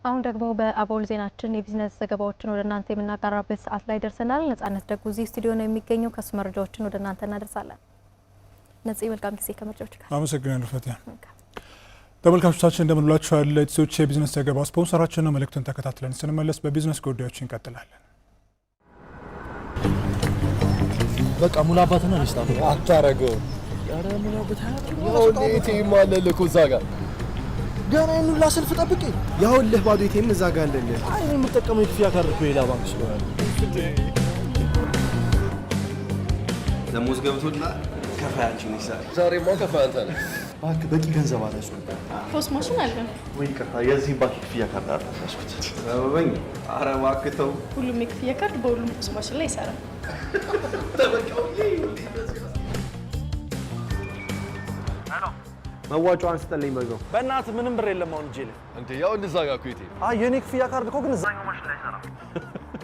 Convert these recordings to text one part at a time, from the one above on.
አሁን ደግሞ በአቦል ዜናችን የቢዝነስ ዘገባዎችን ወደ እናንተ የምናቀርብበት ሰዓት ላይ ደርሰናል። ነጻነት ደጉ እዚህ ስቱዲዮ ነው የሚገኘው። ከሱ መረጃዎችን ወደ እናንተ እናደርሳለን። ነጽ መልካም ጊዜ ከመረጃዎች ጋር አመሰግናለሁ ፈቲያ። ተመልካቾቻችን እንደምንላችኋል። ለኢትዮች የቢዝነስ ዘገባ ስፖንሰራችን ነው። መልእክቱን ተከታትለን ስንመለስ በቢዝነስ ጉዳዮች እንቀጥላለን። በቃ ሙላባትና ነስታው አታረገው ያረ ሙላባት ያው እንዴት ይማለልኩ እዛ ጋር ገና ይኑላ ሰልፍ ጠብቄ ያውልህ ባዶ ኢቲኤም እዛ ጋር አለልህ። አይ የምጠቀመው የክፍያ ካርድ በሌላ ባንክ ስለሆነ ደሞዝ ገብቶና ከፋያችን ይሳል ዛሬማ ከፋይ አንተ ነህ። ባንክ በቂ ገንዘብ አለሽ ፖስት ማሽን አለ ወይ? ከፋ የዚህ ባንክ ክፍያ ካርድ አላስኩት ሰበበኝ። ኧረ እባክህ ተው። ሁሉም የክፍያ ካርድ በሁሉም ፖስት ማሽን ላይ ይሰራል። መዋጮ አንስተልኝ በዛው በእናትህ ምንም ብር የለም አሁን እጄ ላይ እንዴ። ያው እንደዛ ጋር እኮ ኢቲኤም የኔ ክፍያ ካርድ እኮ ግን እዛኛው ማሽን ላይ ይሰራል።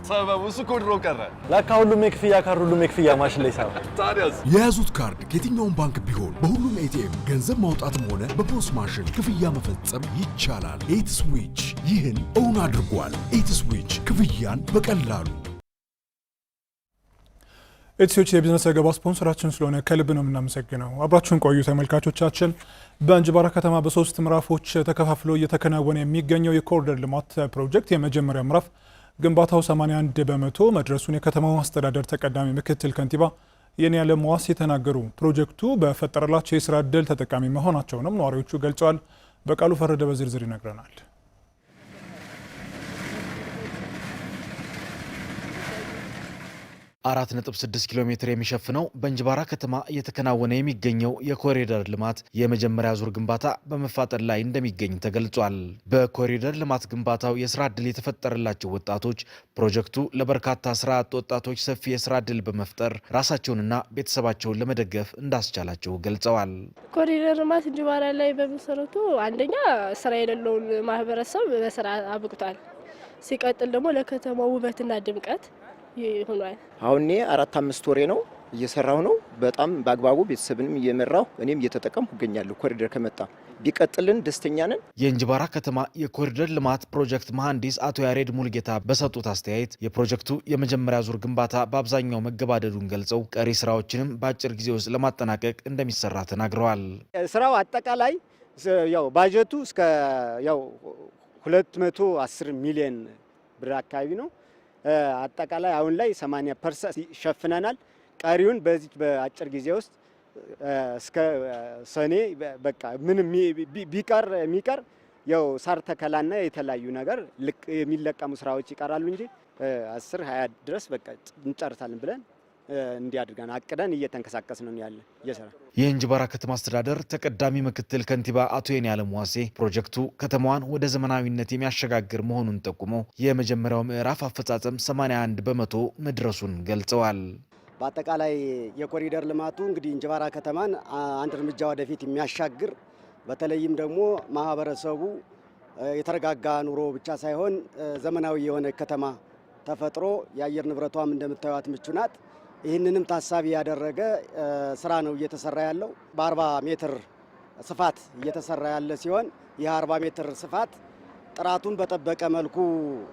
ሰበቡ እሱ እኮ ድሮ ቀረ። ለካ ሁሉም የክፍያ ካርድ ሁሉም የክፍያ ማሽን ላይ ይሰራል። ታዲያስ የያዙት ካርድ ከየትኛውም ባንክ ቢሆን በሁሉም ኤቲኤም ገንዘብ ማውጣትም ሆነ በፖስ ማሽን ክፍያ መፈጸም ይቻላል። ኢትስዊች ይህን እውን አድርጓል። ኢትስዊች ክፍያን በቀላሉ። ኢትዮች የቢዝነስ ዘገባ ስፖንሰራችን ስለሆነ ከልብ ነው የምናመሰግነው። አብራችሁን ቆዩ ተመልካቾቻችን። በእንጅባራ ከተማ በ3 ምዕራፎች ተከፋፍሎ እየተከናወነ የሚገኘው የኮሪደር ልማት ፕሮጀክት የመጀመሪያ ምዕራፍ ግንባታው 81 በመቶ መድረሱን የከተማው አስተዳደር ተቀዳሚ ምክትል ከንቲባ የኔዓለም ዋሴ ተናገሩ። ፕሮጀክቱ በፈጠረላቸው የስራ ዕድል ተጠቃሚ መሆናቸውንም ነዋሪዎቹ ገልጸዋል። በቃሉ ፈረደ በዝርዝር ይነግረናል። 4.6 ኪሎ ሜትር የሚሸፍነው በእንጅባራ ከተማ እየተከናወነ የሚገኘው የኮሪደር ልማት የመጀመሪያ ዙር ግንባታ በመፋጠን ላይ እንደሚገኝ ተገልጿል። በኮሪደር ልማት ግንባታው የስራ ዕድል የተፈጠረላቸው ወጣቶች ፕሮጀክቱ ለበርካታ ስራ አጥ ወጣቶች ሰፊ የስራ ዕድል በመፍጠር ራሳቸውንና ቤተሰባቸውን ለመደገፍ እንዳስቻላቸው ገልጸዋል። ኮሪደር ልማት እንጅባራ ላይ በመሰረቱ አንደኛ ስራ የሌለውን ማህበረሰብ በስራ አብቅቷል። ሲቀጥል ደግሞ ለከተማው ውበትና ድምቀት ይሆናል። አሁን 4-5 ወሬ ነው እየሰራው ነው። በጣም በአግባቡ ቤተሰብንም እየመራው እኔም እየተጠቀምኩ እገኛለሁ። ኮሪደር ከመጣ ቢቀጥልን ደስተኛ ነን። የእንጅባራ ከተማ የኮሪደር ልማት ፕሮጀክት መሐንዲስ አቶ ያሬድ ሙልጌታ በሰጡት አስተያየት የፕሮጀክቱ የመጀመሪያ ዙር ግንባታ በአብዛኛው መገባደዱን ገልጸው ቀሪ ስራዎችንም በአጭር ጊዜ ውስጥ ለማጠናቀቅ እንደሚሰራ ተናግረዋል። ስራው አጠቃላይ ያው ባጀቱ እስከ ያው 210 ሚሊዮን ብር አካባቢ ነው። አጠቃላይ አሁን ላይ 80% ሸፍነናል። ቀሪውን በዚህ በአጭር ጊዜ ውስጥ እስከ ሰኔ በቃ ምንም የሚቀር ያው ሳር ተከላና የተለያዩ ነገር የሚለቀሙ ስራዎች ይቀራሉ እንጂ 10-20 ድረስ በቃ እንጨርሳለን ብለን እንዲያድርገን አቅደን እየተንከሳቀስን ነው ያለ እየሰራ። የእንጅባራ ከተማ አስተዳደር ተቀዳሚ ምክትል ከንቲባ አቶ የኔዓለም ዋሴ ፕሮጀክቱ ከተማዋን ወደ ዘመናዊነት የሚያሸጋግር መሆኑን ጠቁመው የመጀመሪያው ምዕራፍ አፈጻጸም 81 በመቶ መድረሱን ገልጸዋል። በአጠቃላይ የኮሪደር ልማቱ እንግዲህ እንጅባራ ከተማን አንድ እርምጃ ወደፊት የሚያሻግር በተለይም ደግሞ ማህበረሰቡ የተረጋጋ ኑሮ ብቻ ሳይሆን ዘመናዊ የሆነ ከተማ ተፈጥሮ የአየር ንብረቷም እንደምታዩት ምቹ ናት። ይህንንም ታሳቢ ያደረገ ስራ ነው እየተሰራ ያለው። በ40 ሜትር ስፋት እየተሰራ ያለ ሲሆን ይህ 40 ሜትር ስፋት ጥራቱን በጠበቀ መልኩ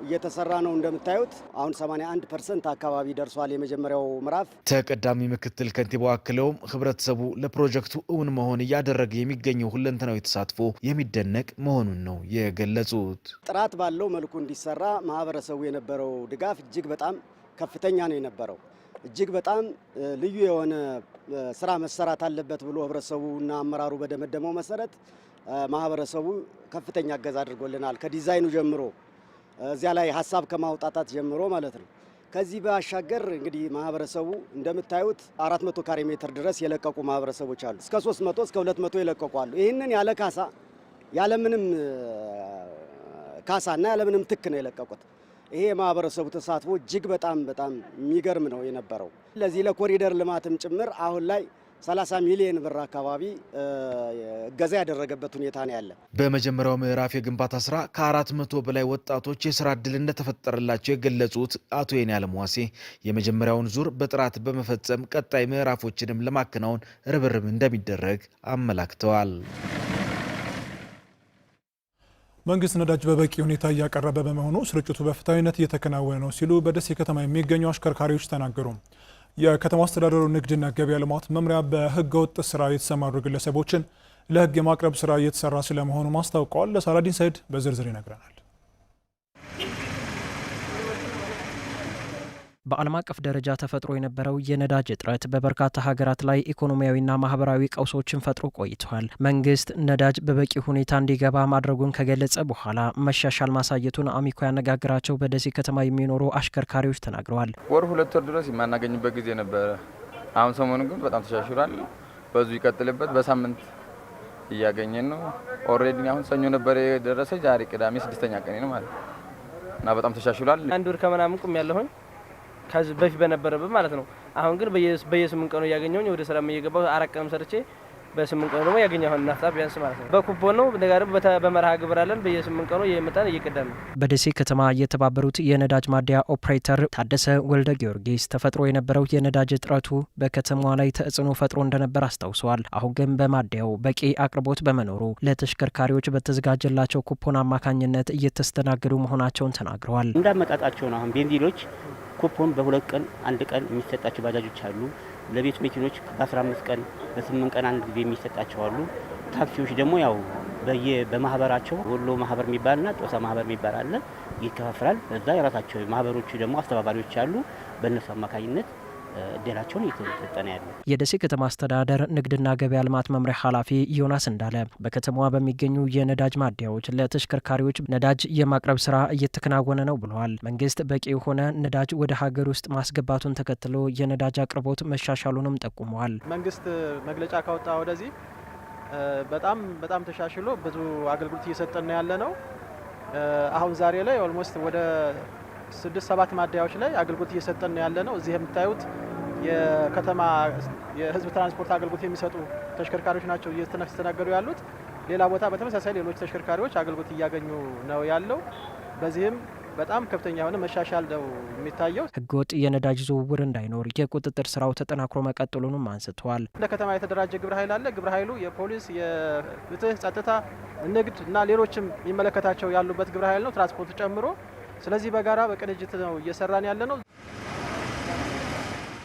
እየተሰራ ነው። እንደምታዩት አሁን 81% አካባቢ ደርሷል የመጀመሪያው ምዕራፍ። ተቀዳሚ ምክትል ከንቲባው አክለውም ህብረተሰቡ ለፕሮጀክቱ እውን መሆን እያደረገ የሚገኘው ሁለንተናዊ ተሳትፎ የሚደነቅ መሆኑን ነው የገለጹት። ጥራት ባለው መልኩ እንዲሰራ ማህበረሰቡ የነበረው ድጋፍ እጅግ በጣም ከፍተኛ ነው የነበረው። እጅግ በጣም ልዩ የሆነ ስራ መሰራት አለበት ብሎ ህብረተሰቡና አመራሩ በደመደመው መሰረት ማህበረሰቡ ከፍተኛ እገዛ አድርጎልናል። ከዲዛይኑ ጀምሮ እዚያ ላይ ሀሳብ ከማውጣታት ጀምሮ ማለት ነው። ከዚህ ባሻገር እንግዲህ ማህበረሰቡ እንደምታዩት 400 ካሬ ሜትር ድረስ የለቀቁ ማህበረሰቦች አሉ። እስከ 300 እስከ 200 የለቀቁ አሉ። ይህንን ያለ ካሳ ያለምንም ካሳና ያለምንም ትክ ነው የለቀቁት። ይሄ የማህበረሰቡ ተሳትፎ እጅግ በጣም የሚገርም ነው የነበረው። ለዚህ ለኮሪደር ልማትም ጭምር አሁን ላይ 30 ሚሊዮን ብር አካባቢ እገዛ ያደረገበት ሁኔታ ነው ያለ። በመጀመሪያው ምዕራፍ የግንባታ ስራ ከ400 በላይ ወጣቶች የስራ ዕድል እንደተፈጠረላቸው የገለጹት አቶ የኔዓለም ዋሴ የመጀመሪያውን ዙር በጥራት በመፈጸም ቀጣይ ምዕራፎችንም ለማከናወን ርብርብ እንደሚደረግ አመላክተዋል። መንግስት ነዳጅ በበቂ ሁኔታ እያቀረበ በመሆኑ ስርጭቱ በፍትሐዊነት እየተከናወነ ነው ሲሉ በደሴ ከተማ የሚገኙ አሽከርካሪዎች ተናገሩ። የከተማ አስተዳደሩ ንግድና ገበያ ልማት መምሪያ በህገወጥ ስራ የተሰማሩ ግለሰቦችን ለህግ የማቅረብ ስራ እየተሰራ ስለመሆኑ ማስታውቀዋል። ለሳላዲን ሰይድ በዝርዝር ይነግረናል። በዓለም አቀፍ ደረጃ ተፈጥሮ የነበረው የነዳጅ እጥረት በበርካታ ሀገራት ላይ ኢኮኖሚያዊና ማህበራዊ ቀውሶችን ፈጥሮ ቆይቷል። መንግስት ነዳጅ በበቂ ሁኔታ እንዲገባ ማድረጉን ከገለጸ በኋላ መሻሻል ማሳየቱን አሚኮ ያነጋግራቸው በደሴ ከተማ የሚኖሩ አሽከርካሪዎች ተናግረዋል። ወር 2 ወር ድረስ የማናገኝበት ጊዜ ነበረ። አሁን ሰሞኑን ግን በጣም ተሻሽሏል። በዙ ይቀጥልበት። በሳምንት እያገኘን ነው። ኦልሬዲ አሁን ሰኞ ነበር የደረሰ፣ ዛሬ ቅዳሜ 6ኛ ቀኔ ነው ማለት እና በጣም ተሻሽሏል። አንድ ወር ከምናምን ቁም ያለሁኝ ከዚህ በፊት በነበረበት ማለት ነው። አሁን ግን በየ8 ቀኑ እያገኘሁኝ ወደ ስራ እየገባሁ 4 ቀን ሰርቼ በ8 ቀኑ ደግሞ ያገኘሁ ናፍጣ ቢያንስ ማለት ነው። በኩፖን ነው ነገር በመርሃ ግብር አለን። በየ8 ቀኑ እየመጣን እየቀዳን ነው። በደሴ ከተማ የተባበሩት የነዳጅ ማደያ ኦፕሬተር ታደሰ ወልደ ጊዮርጊስ ተፈጥሮ የነበረው የነዳጅ እጥረቱ በከተማዋ ላይ ተጽዕኖ ፈጥሮ እንደነበር አስታውሰዋል። አሁን ግን በማደያው በቂ አቅርቦት በመኖሩ ለተሽከርካሪዎች በተዘጋጀላቸው ኩፖን አማካኝነት እየተስተናገዱ መሆናቸውን ተናግረዋል። እንዳመጣጣቸው ነው። አሁን ቤንዚሎች ኩፖን በ2 ቀን 1 ቀን የሚሰጣቸው ባጃጆች አሉ። ለቤት መኪኖች በ15 ቀን በ8 ቀን አንድ ጊዜ የሚሰጣቸው አሉ። ታክሲዎች ደግሞ ያው በማህበራቸው ወሎ ማህበር የሚባልና ጦሳ ማህበር የሚባል አለ፣ ይከፋፍላል። በዛ የራሳቸው ማህበሮቹ ደግሞ አስተባባሪዎች አሉ። በእነሱ አማካኝነት እድላቸውን እየተሰጠነ ያለ የደሴ ከተማ አስተዳደር ንግድና ገበያ ልማት መምሪያ ኃላፊ ዮናስ እንዳለ በከተማዋ በሚገኙ የነዳጅ ማደያዎች ለተሽከርካሪዎች ነዳጅ የማቅረብ ስራ እየተከናወነ ነው ብለዋል። መንግስት በቂ የሆነ ነዳጅ ወደ ሀገር ውስጥ ማስገባቱን ተከትሎ የነዳጅ አቅርቦት መሻሻሉንም ጠቁመዋል። መንግስት መግለጫ ካወጣ ወደዚህ በጣም ተሻሽሎ ብዙ አገልግሎት እየሰጠን ያለ ነው። አሁን ዛሬ ላይ ኦልሞስት ወደ 6-7 ማደያዎች ላይ አገልግሎት እየሰጠን ያለ ነው። እዚህ የምታዩት የከተማ የህዝብ ትራንስፖርት አገልግሎት የሚሰጡ ተሽከርካሪዎች ናቸው እየተስተናገዱ ያሉት። ሌላ ቦታ በተመሳሳይ ሌሎች ተሽከርካሪዎች አገልግሎት እያገኙ ነው ያለው። በዚህም በጣም ከፍተኛ የሆነ መሻሻል ነው የሚታየው። ህገወጥ የነዳጅ ዝውውር እንዳይኖር የቁጥጥር ስራው ተጠናክሮ መቀጠሉንም አንስተዋል። እንደ ከተማ የተደራጀ ግብረ ኃይል አለ። ግብረ ኃይሉ የፖሊስ፣ የፍትህ፣ ጸጥታ፣ ንግድ እና ሌሎችም የሚመለከታቸው ያሉበት ግብረ ኃይል ነው፣ ትራንስፖርት ጨምሮ። ስለዚህ በጋራ በቅንጅት ነው እየሰራን ያለ ነው።